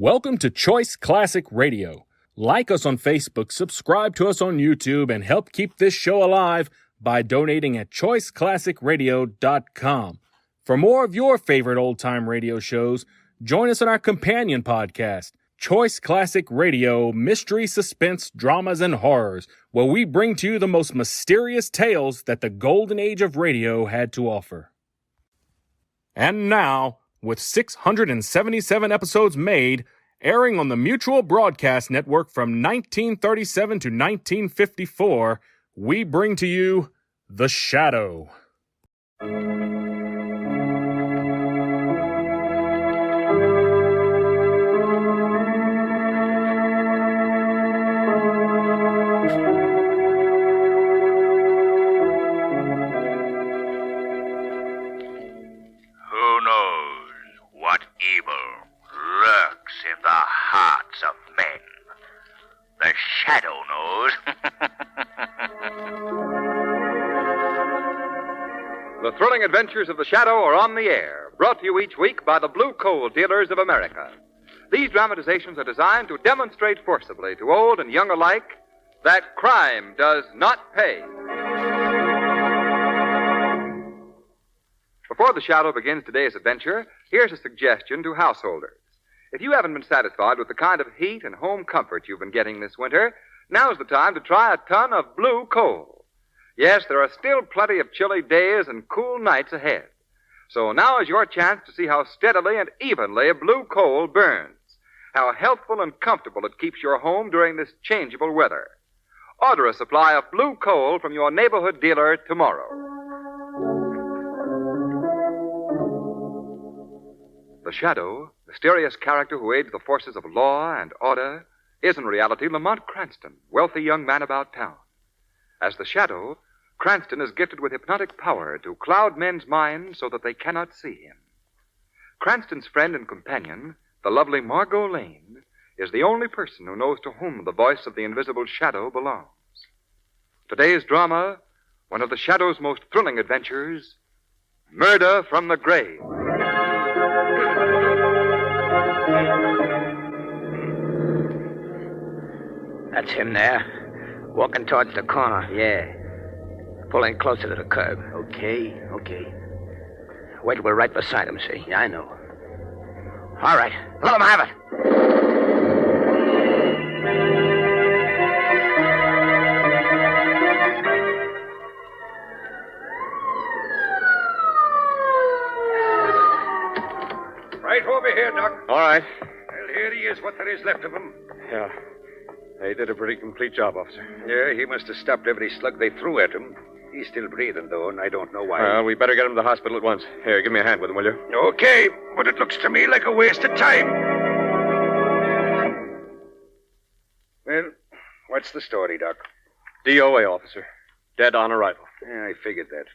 Welcome to Choice Classic Radio. Like us on Facebook, subscribe to us on YouTube, and help keep this show alive by donating at choiceclassicradio.com. For more of your favorite old-time radio shows, join us on our companion podcast, Choice Classic Radio, Mystery, Suspense, Dramas, and Horrors, where we bring to you the most mysterious tales that the golden age of radio had to offer. And now, with 677 episodes made, airing on the Mutual Broadcast Network from 1937 to 1954, we bring to you The Shadow. The thrilling adventures of the Shadow are on the air, brought to you each week by the Blue Coal Dealers of America. These dramatizations are designed to demonstrate forcibly to old and young alike that crime does not pay. Before the Shadow begins today's adventure, here's a suggestion to householders. If you haven't been satisfied with the kind of heat and home comfort you've been getting this winter, now's the time to try a ton of Blue Coal. Yes, there are still plenty of chilly days and cool nights ahead. So now is your chance to see how steadily and evenly Blue Coal burns, how healthful and comfortable it keeps your home during this changeable weather. Order a supply of Blue Coal from your neighborhood dealer tomorrow. The Shadow, mysterious character who aids the forces of law and order, is in reality Lamont Cranston, wealthy young man about town. As the Shadow, Cranston is gifted with hypnotic power to cloud men's minds so that they cannot see him. Cranston's friend and companion, the lovely Margot Lane, is the only person who knows to whom the voice of the invisible Shadow belongs. Today's drama, one of the Shadow's most thrilling adventures, Murder from the Grave. That's him there. Walking towards the corner. Yeah. Pulling closer to the curb. Okay. Wait till we're right beside him, see? Yeah, I know. All right. Let him have it. Right over here, Doc. All right. Well, here he is, what there is left of him. Yeah. They did a pretty complete job, officer. Yeah, he must have stopped every slug they threw at him. He's still breathing, though, and I don't know why. Well, we better get him to the hospital at once. Here, give me a hand with him, will you? Okay, but it looks to me like a waste of time. Well, what's the story, Doc? DOA, officer. Dead on arrival. Yeah, I figured that.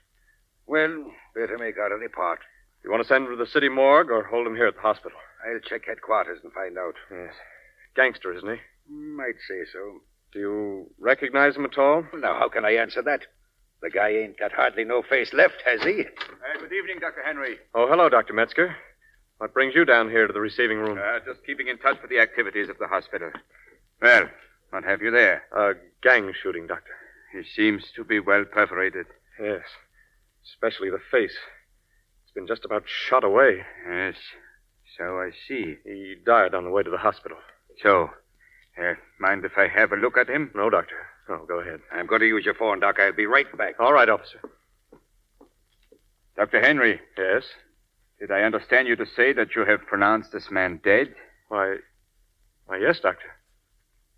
Well, better make out a report. You want to send him to the city morgue or hold him here at the hospital? I'll check headquarters and find out. Yes. Gangster, isn't he? Might say so. Do you recognize him at all? Well, now, how can I answer that? The guy ain't got hardly no face left, has he? Good evening, Dr. Henry. Oh, hello, Dr. Metzger. What brings you down here to the receiving room? Just keeping in touch with the activities of the hospital. Well, what have you there? A gang shooting, Doctor. He seems to be well perforated. Yes. Especially the face. It's been just about shot away. Yes, so I see. He died on the way to the hospital. So, mind if I have a look at him? No, Doctor. No, go ahead. I'm going to use your phone, Doc. I'll be right back. All right, officer. Dr. Henry, Yes? did I understand you to say that you have pronounced this man dead? Why, yes, Doctor.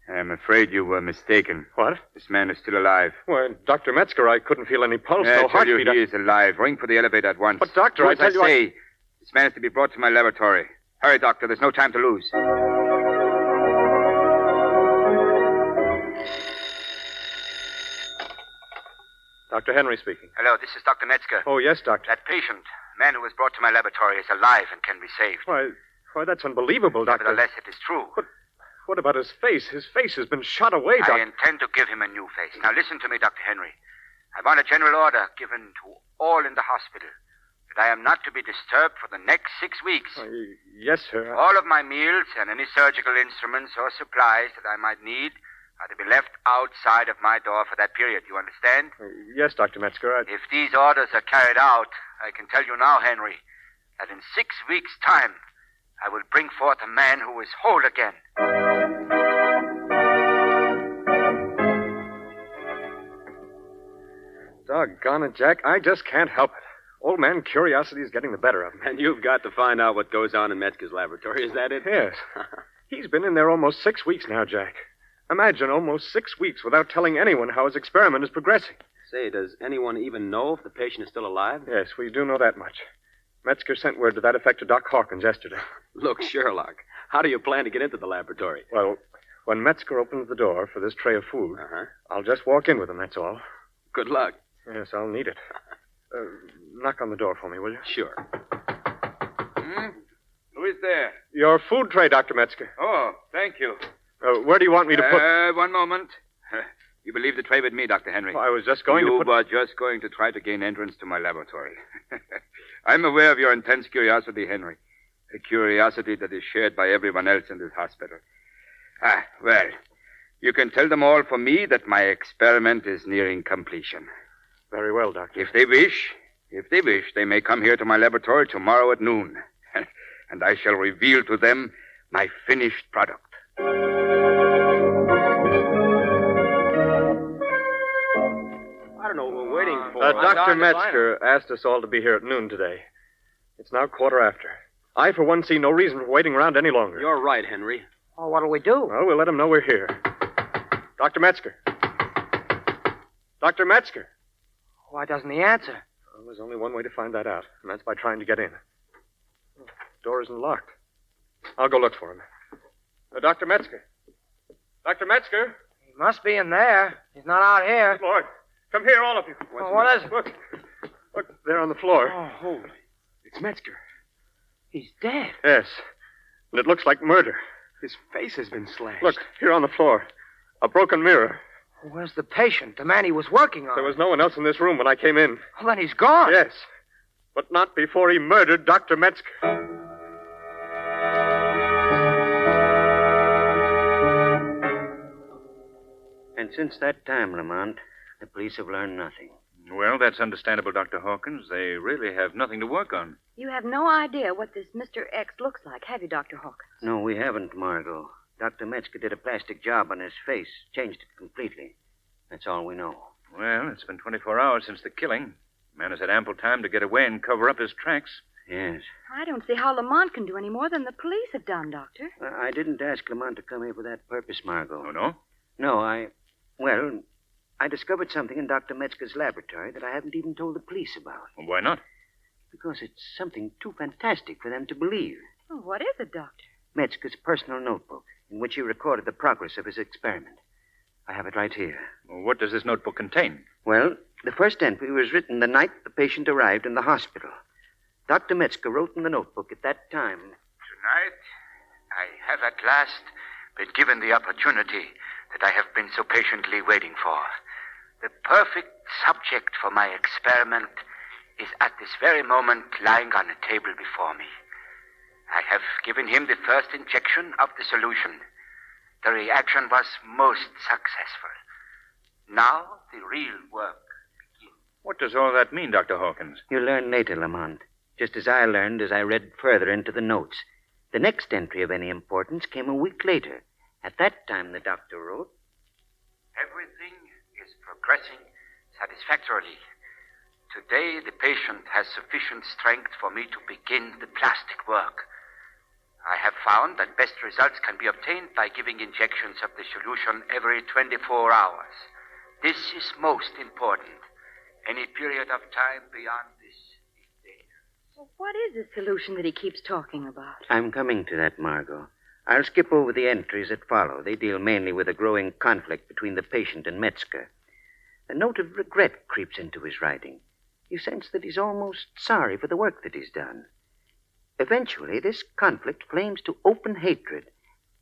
I'm afraid you were mistaken. What? This man is still alive. Well, Dr. Metzger, I couldn't feel any pulse, I no tell you, heartbeat. he is alive. Ring for the elevator at once. But, Doctor, Do I as tell you... say. This man is to be brought to my laboratory. Hurry, Doctor. There's no time to lose. Dr. Henry speaking. Hello, this is Dr. Metzger. Oh, yes, Doctor. That patient, man who was brought to my laboratory, is alive and can be saved. Why, that's unbelievable, Doctor. Nevertheless, it is true. But what about his face? His face has been shot away, Doctor. I intend to give him a new face. Now, listen to me, Dr. Henry. I want a general order given to all in the hospital that I am not to be disturbed for the next 6 weeks. Yes, sir. All of my meals and any surgical instruments or supplies that I might need are to be left outside of my door for that period. You understand? Yes, Dr. Metzger. If these orders are carried out, I can tell you now, Henry, that in 6 weeks' time, I will bring forth a man who is whole again. Doggone it, Jack. I just can't help it. Old man curiosity is getting the better of him. And you've got to find out what goes on in Metzger's laboratory. Is that it? Yes. He's been in there almost 6 weeks now, Jack. Imagine almost 6 weeks without telling anyone how his experiment is progressing. Say, does anyone even know if the patient is still alive? Yes, we do know that much. Metzger sent word to that effect to Doc Hawkins yesterday. Look, Sherlock, how do you plan to get into the laboratory? Well, when Metzger opens the door for this tray of food, I'll just walk in with him, that's all. Good luck. Yes, I'll need it. Knock on the door for me, will you? Sure. Who is there? Your food tray, Dr. Metzger. Oh, thank you. Where do you want me to put... One moment. You believe the tray with me, Dr. Henry? I was just going to You put... were just going to try to gain entrance to my laboratory. I'm aware of your intense curiosity, Henry. A curiosity that is shared by everyone else in this hospital. Well, you can tell them all for me that my experiment is nearing completion. Very well, Doctor. If they wish, they may come here to my laboratory tomorrow at noon. And I shall reveal to them my finished product. I don't know what we're waiting for. Dr. Metzger asked us all to be here at noon today. It's now 1:15. I, for one, see no reason for waiting around any longer. You're right, Henry. Oh, what'll we do? Well, we'll let him know we're here. Dr. Metzger. Dr. Metzger. Why doesn't he answer? Well, there's only one way to find that out, and that's by trying to get in. The door isn't locked. I'll go look for him. Dr. Metzger. Dr. Metzger. He must be in there. He's not out here. Good Lord. Come here, all of you. What is it? Look. Look, there on the floor. Oh, holy. It's Metzger. He's dead. Yes. And it looks like murder. His face has been slashed. Look, here on the floor. A broken mirror. Where's the patient? The man he was working on. There was no one else in this room when I came in. Well, then he's gone. Yes. But not before he murdered Dr. Metzger. And since that time, Lamont, the police have learned nothing. Well, that's understandable, Dr. Hawkins. They really have nothing to work on. You have no idea what this Mr. X looks like, have you, Dr. Hawkins? No, we haven't, Margot. Dr. Metzger did a plastic job on his face, changed it completely. That's all we know. Well, it's been 24 hours since the killing. The man has had ample time to get away and cover up his tracks. Yes. I don't see how Lamont can do any more than the police have done, Doctor. I didn't ask Lamont to come here for that purpose, Margot. Oh, no? No, I discovered something in Dr. Metzger's laboratory that I haven't even told the police about. Well, why not? Because it's something too fantastic for them to believe. Oh, what is it, Doctor? Metzger's personal notebook, in which he recorded the progress of his experiment. I have it right here. Well, what does this notebook contain? Well, the first entry was written the night the patient arrived in the hospital. Dr. Metzger wrote in the notebook at that time. Tonight, I have at last been given the opportunity that I have been so patiently waiting for. The perfect subject for my experiment is at this very moment lying on a table before me. I have given him the first injection of the solution. The reaction was most successful. Now the real work begins. What does all that mean, Dr. Hawkins? You'll learn later, Lamont. Just as I learned as I read further into the notes. The next entry of any importance came a week later. At that time, the doctor wrote, Everything is progressing satisfactorily. Today, the patient has sufficient strength for me to begin the plastic work. I have found that best results can be obtained by giving injections of the solution every 24 hours. This is most important. Any period of time beyond this is dangerous. Well, what is the solution that he keeps talking about? I'm coming to that, Margot. I'll skip over the entries that follow. They deal mainly with a growing conflict between the patient and Metzger. A note of regret creeps into his writing. You sense that he's almost sorry for the work that he's done. Eventually, this conflict flames to open hatred.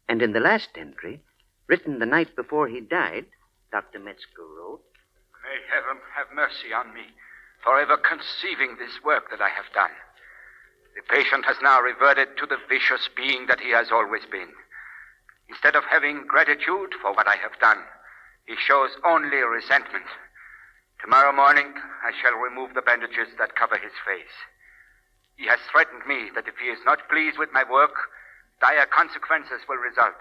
And in the last entry, written the night before he died, Dr. Metzger wrote, May heaven have mercy on me. forever conceiving this work that I have done. The patient has now reverted to the vicious being that he has always been. Instead of having gratitude for what I have done, he shows only resentment. Tomorrow morning, I shall remove the bandages that cover his face. He has threatened me that if he is not pleased with my work, dire consequences will result.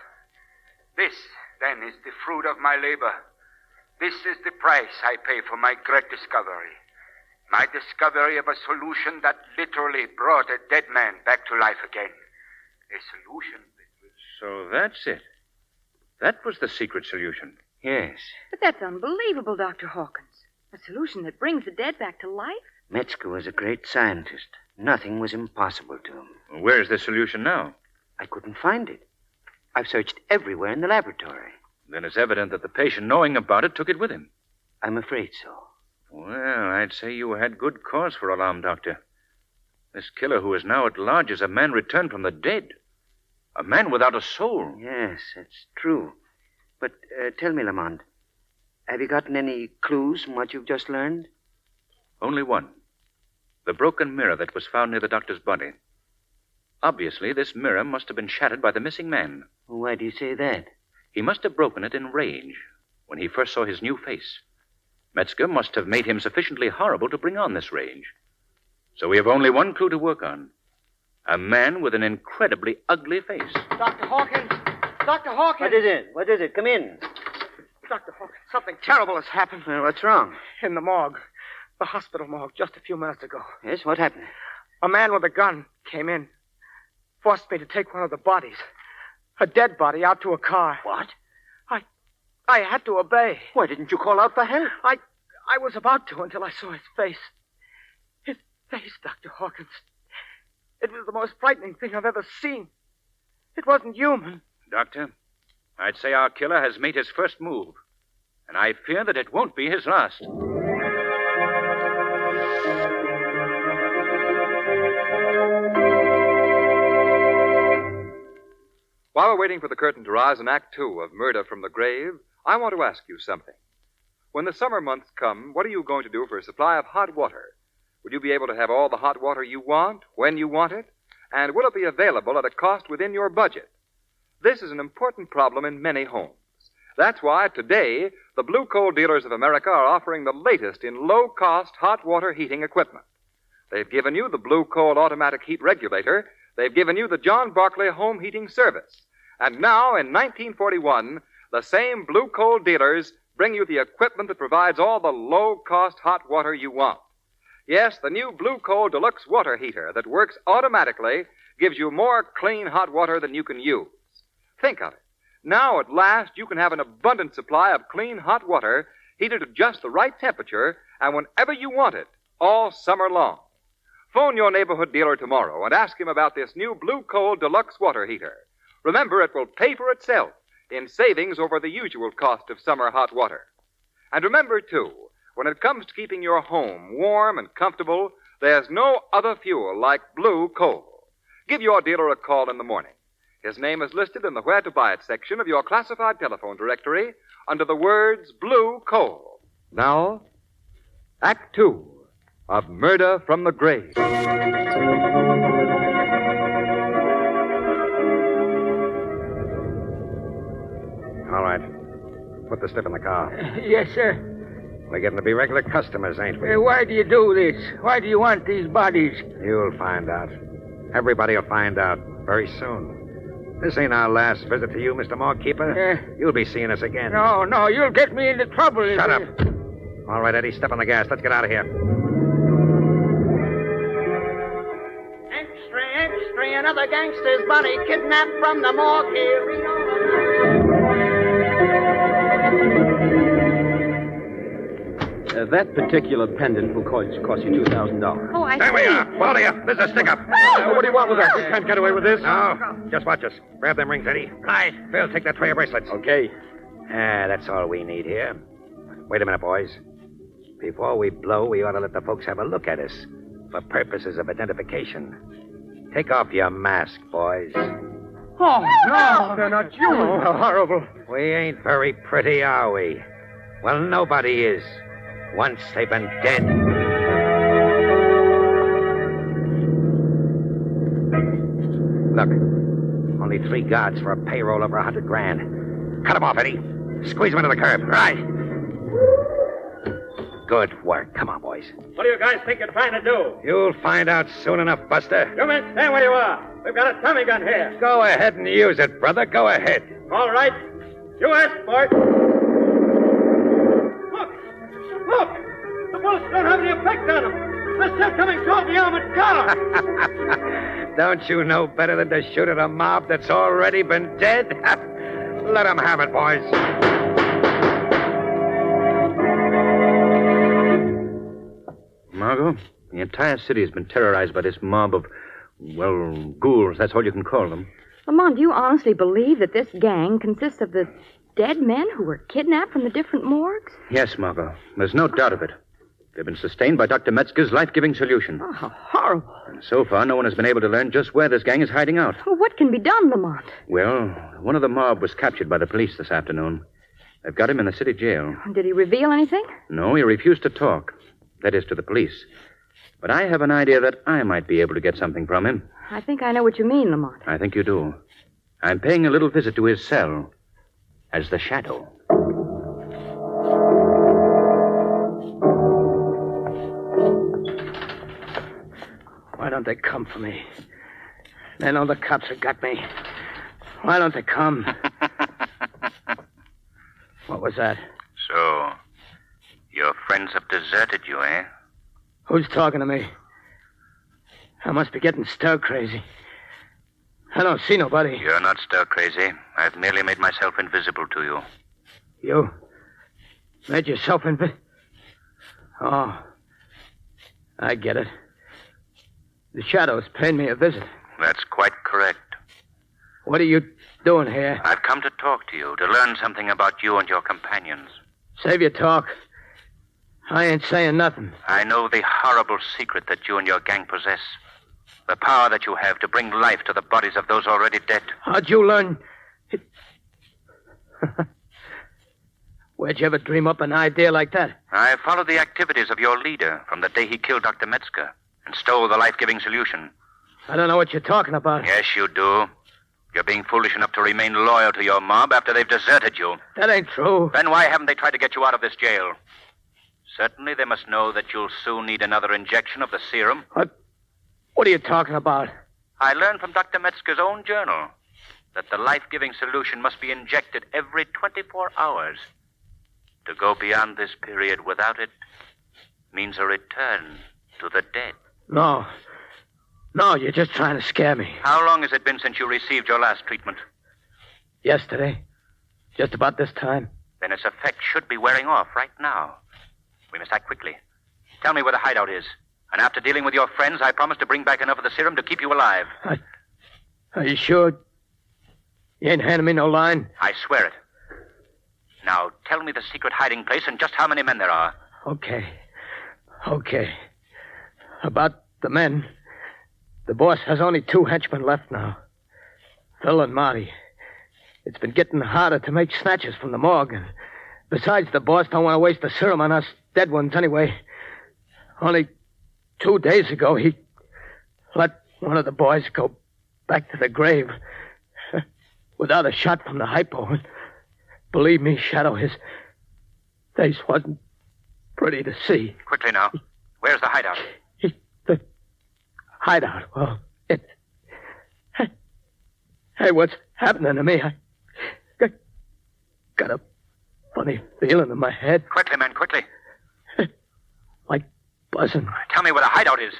This, then, is the fruit of my labor. This is the price I pay for my great discovery. My discovery of a solution that literally brought a dead man back to life again. A solution that will... So that's it. That was the secret solution. Yes. But that's unbelievable, Dr. Hawkins. A solution that brings the dead back to life? Metzger was a great scientist. Nothing was impossible to him. Where's the solution now? I couldn't find it. I've searched everywhere in the laboratory. Then it's evident that the patient, knowing about it, took it with him. I'm afraid so. Well, I'd say you had good cause for alarm, Doctor. This killer who is now at large is a man returned from the dead. A man without a soul. Yes, that's true. But tell me, Lamont, have you gotten any clues from what you've just learned? Only one. The broken mirror that was found near the doctor's body. Obviously, this mirror must have been shattered by the missing man. Why do you say that? He must have broken it in rage when he first saw his new face. Metzger must have made him sufficiently horrible to bring on this rage. So we have only one clue to work on. A man with an incredibly ugly face. Dr. Hawkins! Dr. Hawkins! What is it? What is it? Come in. Dr. Hawkins, something terrible has happened. Well, what's wrong? In the morgue. The hospital morgue, just a few minutes ago. Yes, what happened? A man with a gun came in. Forced me to take one of the bodies. A dead body out to a car. What? I had to obey. Why didn't you call out for help? I was about to until I saw his face. His face, Dr. Hawkins. It was the most frightening thing I've ever seen. It wasn't human. Doctor, I'd say our killer has made his first move. And I fear that it won't be his last. While we're waiting for the curtain to rise in Act 2 of Murder from the Grave, I want to ask you something. When the summer months come, what are you going to do for a supply of hot water? Would you be able to have all the hot water you want, when you want it? And will it be available at a cost within your budget? This is an important problem in many homes. That's why today, the Blue Coal Dealers of America are offering the latest in low-cost hot water heating equipment. They've given you the Blue Coal Automatic Heat Regulator. They've given you the John Barclay Home Heating Service. And now, in 1941, the same Blue Coal dealers bring you the equipment that provides all the low-cost hot water you want. Yes, the new Blue Coal Deluxe Water Heater that works automatically gives you more clean hot water than you can use. Think of it. Now, at last, you can have an abundant supply of clean hot water heated at just the right temperature and whenever you want it, all summer long. Phone your neighborhood dealer tomorrow and ask him about this new Blue Coal Deluxe Water Heater. Remember, it will pay for itself in savings over the usual cost of summer hot water. And remember, too, when it comes to keeping your home warm and comfortable, there's no other fuel like Blue Coal. Give your dealer a call in the morning. His name is listed in the Where to Buy It section of your classified telephone directory under the words Blue Coal. Now, Act 2 of Murder from the Grave. All right. Put the slip in the car. Yes, sir. We're getting to be regular customers, ain't we? Why do you do this? Why do you want these bodies? You'll find out. Everybody will find out very soon. This ain't our last visit to you, Mr. Morgue-keeper. You'll be seeing us again. No, you'll get me into trouble. Shut up. All right, Eddie, step on the gas. Let's get out of here. Extra, another gangster's body kidnapped from the morgue here. That particular pendant will cost you $2,000. Oh, I There we see. are. Both of you. This is a stick-up. What do you want with us? We can't get away with this. No. Just watch us. Grab them rings, Eddie. Right. Phil, take that tray of bracelets. Okay. That's all we need here. Wait a minute, boys. Before we blow, we ought to let the folks have a look at us for purposes of identification. Take off your mask, boys. Oh, no, they're not human. Oh, how horrible. We ain't very pretty, are we? Well, nobody is. Once they've been dead. Look, only 3 guards for a payroll over $100,000. Cut him off, Eddie. Squeeze him into the curb. Right. Good work. Come on, boys. What do you guys think you're trying to do? You'll find out soon enough, Buster. You men stay where you are. We've got a Tommy gun here. Go ahead and use it, brother. Go ahead. All right. You ask for it. Look! The bullets don't have any effect on them. They're still coming toward the armored car. Don't you know better than to shoot at a mob that's already been dead? Let them have it, boys. Margot, the entire city has been terrorized by this mob of, well, ghouls. That's all you can call them. Lamont, do you honestly believe that this gang consists of the dead men who were kidnapped from the different morgues? Yes, Margot. There's no doubt of it. They've been sustained by Dr. Metzger's life-giving solution. Oh, how horrible. And so far, no one has been able to learn just where this gang is hiding out. Well, what can be done, Lamont? Well, one of the mob was captured by the police this afternoon. They've got him in the city jail. Did he reveal anything? No, he refused to talk. That is, to the police. But I have an idea that I might be able to get something from him. I think I know what you mean, Lamont. I think you do. I'm paying a little visit to his cell as the Shadow. Why don't they come for me? They know the cops have got me. Why don't they come? What was that? So, your friends have deserted you, eh? Who's talking to me? I must be getting stir crazy. I don't see nobody. You're not stir crazy. I've merely made myself invisible to you. You made yourself invisible? Oh, I get it. The Shadow's paying me a visit. That's quite correct. What are you doing here? I've come to talk to you, to learn something about you and your companions. Save your talk. I ain't saying nothing. I know the horrible secret that you and your gang possess. The power that you have to bring life to the bodies of those already dead. How'd you learn? Where'd you ever dream up an idea like that? I followed the activities of your leader from the day he killed Dr. Metzger and stole the life-giving solution. I don't know what you're talking about. Yes, you do. You're being foolish enough to remain loyal to your mob after they've deserted you. That ain't true. Then why haven't they tried to get you out of this jail? Certainly they must know that you'll soon need another injection of the serum. What are you talking about? I learned from Dr. Metzger's own journal that the life-giving solution must be injected every 24 hours. To go beyond this period without it means a return to the dead. No, you're just trying to scare me. How long has it been since you received your last treatment? Yesterday. Just about this time. Then its effect should be wearing off right now. We must act quickly. Tell me where the hideout is. And after dealing with your friends, I promise to bring back enough of the serum to keep you alive. Are you sure? You ain't handing me no line? I swear it. Now, tell me the secret hiding place and just how many men there are. Okay. About the men, the boss has only 2 henchmen left now. Phil and Marty. It's been getting harder to make snatches from the morgue. And besides, the boss don't want to waste the serum on us dead ones anyway. Only 2 days ago, he let one of the boys go back to the grave without a shot from the hypo. And believe me, Shadow, his face wasn't pretty to see. Quickly now. Where's the hideout? The hideout? Well, it's... Hey, what's happening to me? I got a funny feeling in my head. Quickly, man, quickly. Like buzzing. Tell me where the hideout is.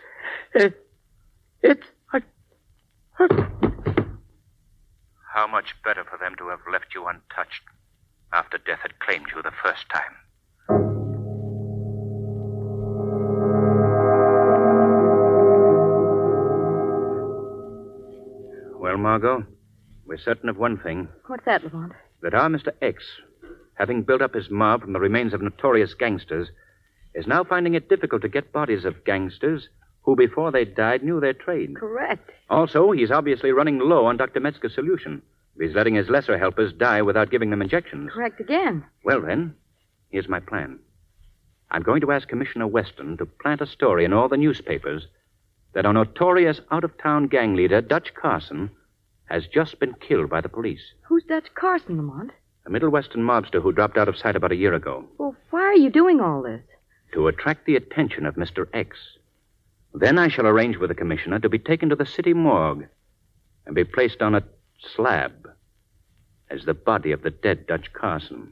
How much better for them to have left you untouched after death had claimed you the first time. Well, Margot, we're certain of one thing. What's that, Lamont? That our Mr. X, having built up his mob from the remains of notorious gangsters, is now finding it difficult to get bodies of gangsters who, before they died, knew their trade. Correct. Also, he's obviously running low on Dr. Metzger's solution. He's letting his lesser helpers die without giving them injections. Correct again. Well, then, here's my plan. I'm going to ask Commissioner Weston to plant a story in all the newspapers that our notorious out-of-town gang leader, Dutch Carson, has just been killed by the police. Who's Dutch Carson, Lamont? A Middle Western mobster who dropped out of sight about a year ago. Well, why are you doing all this? To attract the attention of Mr. X. Then I shall arrange with the commissioner to be taken to the city morgue and be placed on a slab as the body of the dead Dutch Carson.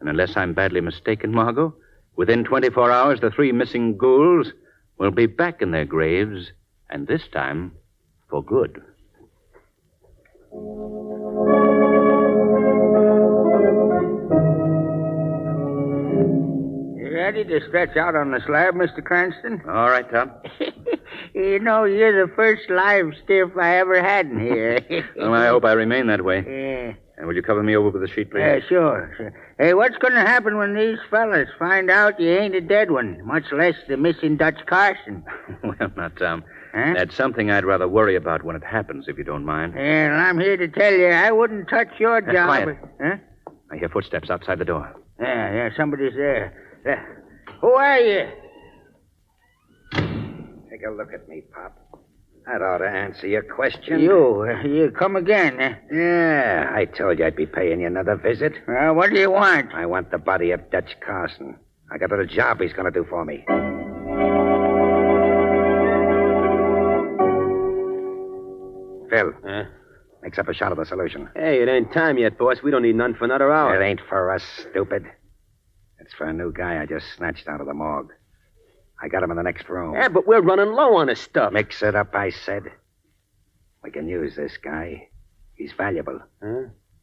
And unless I'm badly mistaken, Margot, within 24 hours, the 3 missing ghouls will be back in their graves, and this time for good. You ready to stretch out on the slab, Mr. Cranston? All right, Tom. You know, you're the first live stiff I ever had in here. Well, I hope I remain that way. Yeah. And will you cover me over with a sheet, please? Yeah, sure. Hey, what's going to happen when these fellas find out you ain't a dead one, much less the missing Dutch Carson? Well, now, Tom, Huh? that's something I'd rather worry about when it happens, if you don't mind. And I'm here to tell you I wouldn't touch your job. Quiet. Huh? I hear footsteps outside the door. Yeah, somebody's there. Who are you? Take a look at me, Pop. That ought to answer your question. You come again, huh? Yeah, I told you I'd be paying you another visit. What do you want? I want the body of Dutch Carson. I got a job he's going to do for me. Phil. Mix up a shot of the solution. Hey, it ain't time yet, boss. We don't need none for another hour. It ain't for us, stupid. It's for a new guy I just snatched out of the morgue. I got him in the next room. Yeah, but we're running low on this stuff. Mix it up, I said. We can use this guy. He's valuable. Huh?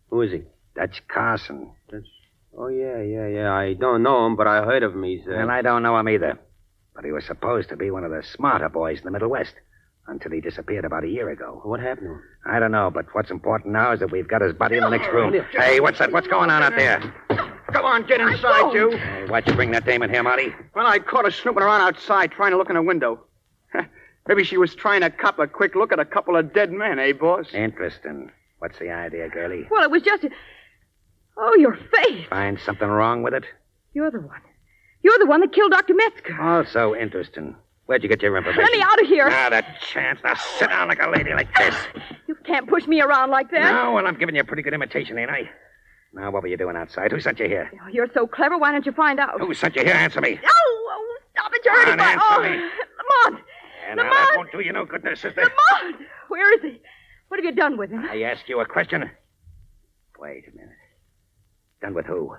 Who is he? Dutch Carson. Oh, yeah. I don't know him, but I heard of him. He's, Well, I don't know him either. But he was supposed to be one of the smarter boys in the Middle West until he disappeared about a year ago. What happened to him? I don't know, but what's important now is that we've got his body in the next room. Hey, what's that? What's going on out there? Come on, get inside, you. Hey, why'd you bring that dame in here, Marty? Well, I caught her snooping around outside trying to look in a window. Maybe she was trying to cop a quick look at a couple of dead men, eh, boss? Interesting. What's the idea, girlie? Well, it was just... Oh, your face. Find something wrong with it? You're the one. You're the one that killed Dr. Metzger. Also interesting. Where'd you get your information? Let me out of here. Not a chance. Now sit down like a lady like this. You can't push me around like that. No, well, I'm giving you a pretty good imitation, ain't I? Now, what were you doing outside? Who sent you here? Oh, you're so clever. Why don't you find out? Who sent you here? Answer me. Oh, stop it. You're hurting my... Answer me. Lamont. And now that won't do you no good, sister. Lamont. Where is he? What have you done with him? I ask you a question. Wait a minute. Done with who?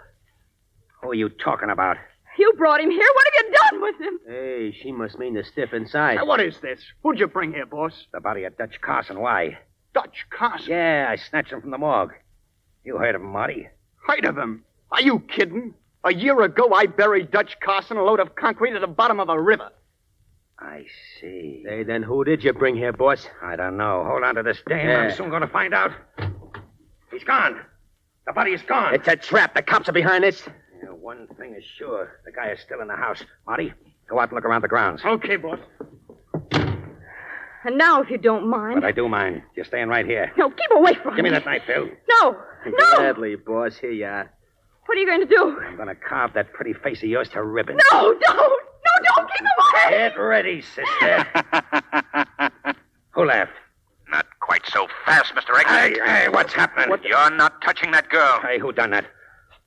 Who are you talking about? You brought him here. What have you done with him? Hey, she must mean the stiff inside. Now, what is this? Who'd you bring here, boss? The body of Dutch Carson. Why? Dutch Carson. Yeah, I snatched him from the morgue. You heard of him, Marty? Heard of him? Are you kidding? A year ago, I buried Dutch Carson a load of concrete at the bottom of a river. I see. Hey, then who did you bring here, boss? I don't know. Hold on to this dame. Yeah. I'm soon going to find out. He's gone. The body is gone. It's a trap. The cops are behind this. Yeah, one thing is sure. The guy is still in the house. Marty, go out and look around the grounds. Okay, boss. And now, if you don't mind... But I do mind. You're staying right here. No, keep away from me. Give me that knife, Phil. No. Gladly, boss. Here you are. What are you going to do? I'm going to carve that pretty face of yours to ribbons. No, don't. No, don't. Keep away. Get ready, sister. Who laughed? Not quite so fast, Mr. X. Hey, what's happening? You're not touching that girl. Hey, who done that?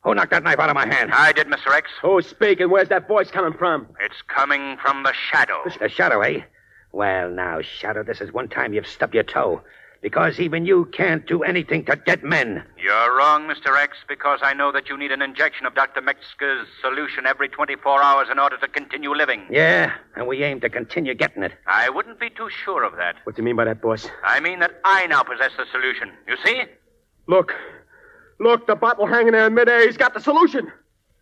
Who knocked that knife out of my hand? I did, Mr. X. Who's speaking? Where's that voice coming from? It's coming from the shadow. The Shadow, eh? Well, now, Shadow, this is one time you've stubbed your toe. Because even you can't do anything to dead men. You're wrong, Mr. X, because I know that you need an injection of Dr. Metzger's solution every 24 hours in order to continue living. Yeah, and we aim to continue getting it. I wouldn't be too sure of that. What do you mean by that, boss? I mean that I now possess the solution. You see? Look, the bottle hanging there in midair. He's got the solution.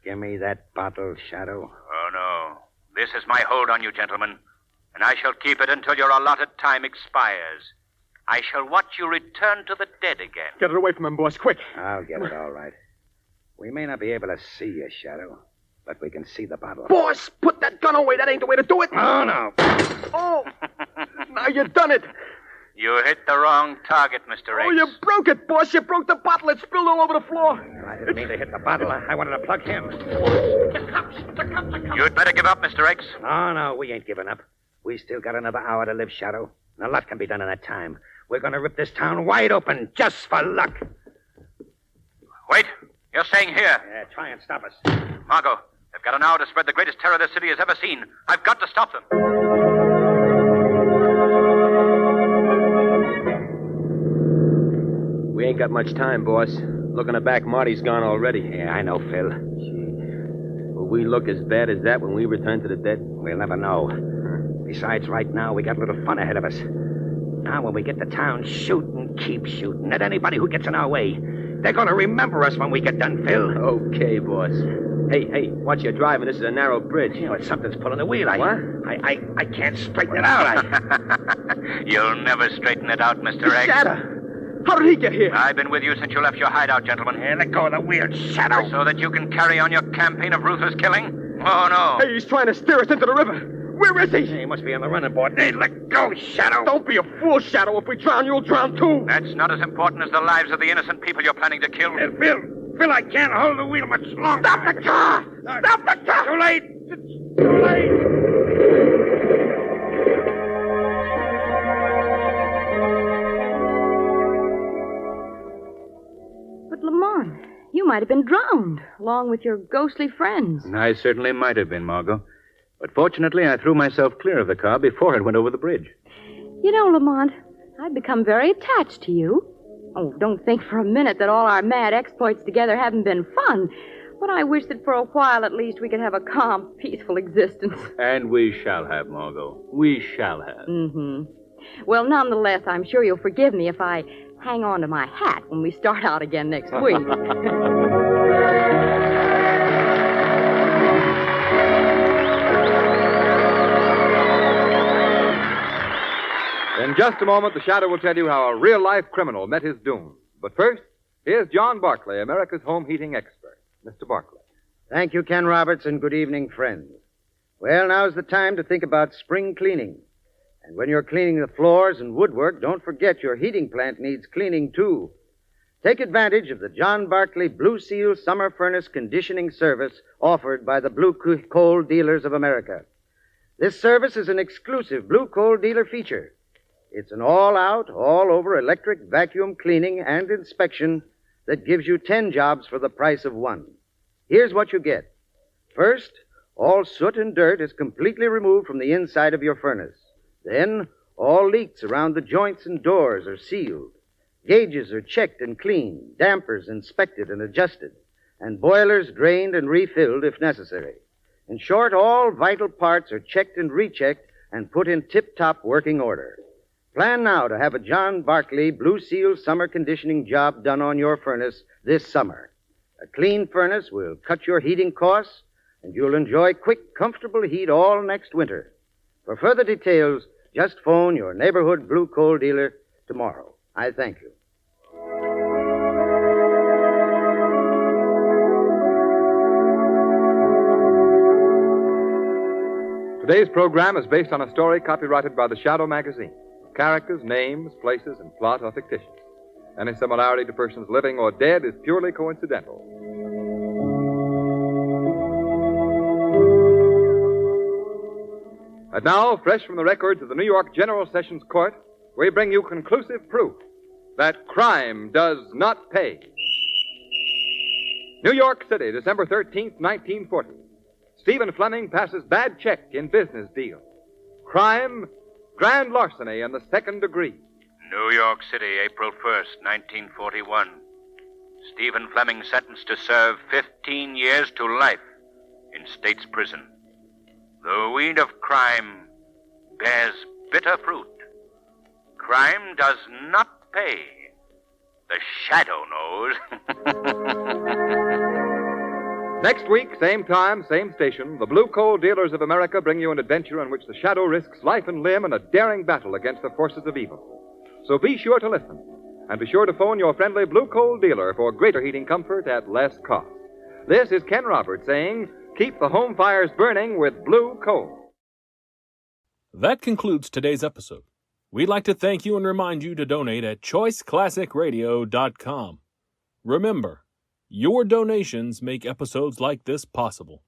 Give me that bottle, Shadow. Oh, no. This is my hold on you, gentlemen. And I shall keep it until your allotted time expires. I shall watch you return to the dead again. Get it away from him, boss, quick. I'll get it all right. We may not be able to see you, Shadow, but we can see the bottle. Boss, put that gun away. That ain't the way to do it. Oh, no. Oh, now you done it. You hit the wrong target, Mr. X. Oh, you broke it, boss. You broke the bottle. It spilled all over the floor. I didn't mean to hit the bottle. I wanted to plug him. The cops are coming. You'd better give up, Mr. X. No, we ain't giving up. We still got another hour to live, Shadow. And a lot can be done in that time. We're going to rip this town wide open just for luck. Wait. You're staying here. Yeah, try and stop us. Margot, they've got an hour to spread the greatest terror this city has ever seen. I've got to stop them. We ain't got much time, boss. Looking back, Marty's gone already. Yeah, I know, Phil. Will we look as bad as that when we return to the dead? We'll never know. Besides, right now, we got a little fun ahead of us. Now, when we get to town, shoot and keep shooting at anybody who gets in our way. They're going to remember us when we get done, Phil. Okay, boss. Hey, watch your driving. This is a narrow bridge. You know, something's pulling the wheel. What? I can't straighten it out. You'll never straighten it out, Mr. X. Shadow! How did he get here? I've been with you since you left your hideout, gentlemen. Yeah, let go of the wheel, Shadow. So that you can carry on your campaign of ruthless killing? Oh, no. Hey, he's trying to steer us into the river. Where is he? He must be on the running board. Hey, let go, Shadow. Don't be a fool, Shadow. If we drown, you'll drown too. That's not as important as the lives of the innocent people you're planning to kill. Phil, I can't hold the wheel much longer. Stop the car! Stop the car! Too late! It's too late! But, Lamont, you might have been drowned, along with your ghostly friends. I certainly might have been, Margot. But fortunately, I threw myself clear of the car before it went over the bridge. You know, Lamont, I've become very attached to you. Oh, don't think for a minute that all our mad exploits together haven't been fun. But I wish that for a while, at least, we could have a calm, peaceful existence. And we shall have, Margot. We shall have. Mm-hmm. Well, nonetheless, I'm sure you'll forgive me if I hang on to my hat when we start out again next week. In just a moment, the Shadow will tell you how a real-life criminal met his doom. But first, here's John Barclay, America's home heating expert. Mr. Barclay. Thank you, Ken Roberts, and good evening, friends. Well, now's the time to think about spring cleaning. And when you're cleaning the floors and woodwork, don't forget your heating plant needs cleaning, too. Take advantage of the John Barclay Blue Seal Summer Furnace Conditioning Service offered by the Blue Coal Dealers of America. This service is an exclusive Blue Coal Dealer feature. It's an all-out, all-over electric vacuum cleaning and inspection that gives you 10 jobs for the price of one. Here's what you get. First, all soot and dirt is completely removed from the inside of your furnace. Then, all leaks around the joints and doors are sealed. Gauges are checked and cleaned, dampers inspected and adjusted, and boilers drained and refilled if necessary. In short, all vital parts are checked and rechecked and put in tip-top working order. Plan now to have a John Barclay Blue Seal summer conditioning job done on your furnace this summer. A clean furnace will cut your heating costs, and you'll enjoy quick, comfortable heat all next winter. For further details, just phone your neighborhood Blue Coal dealer tomorrow. I thank you. Today's program is based on a story copyrighted by the Shadow magazine. Characters, names, places, and plot are fictitious. Any similarity to persons living or dead is purely coincidental. And now, fresh from the records of the New York General Sessions Court, we bring you conclusive proof that crime does not pay. New York City, December 13th, 1940. Stephen Fleming passes bad check in business deal. Crime, grand larceny in the second degree. New York City, April 1st, 1941. Stephen Fleming sentenced to serve 15 years to life in state's prison. The weed of crime bears bitter fruit. Crime does not pay. The Shadow knows. Next week, same time, same station, the Blue Coal Dealers of America bring you an adventure in which the Shadow risks life and limb in a daring battle against the forces of evil. So be sure to listen, and be sure to phone your friendly Blue Coal dealer for greater heating comfort at less cost. This is Ken Roberts saying, keep the home fires burning with Blue Coal. That concludes today's episode. We'd like to thank you and remind you to donate at choiceclassicradio.com. Remember, your donations make episodes like this possible.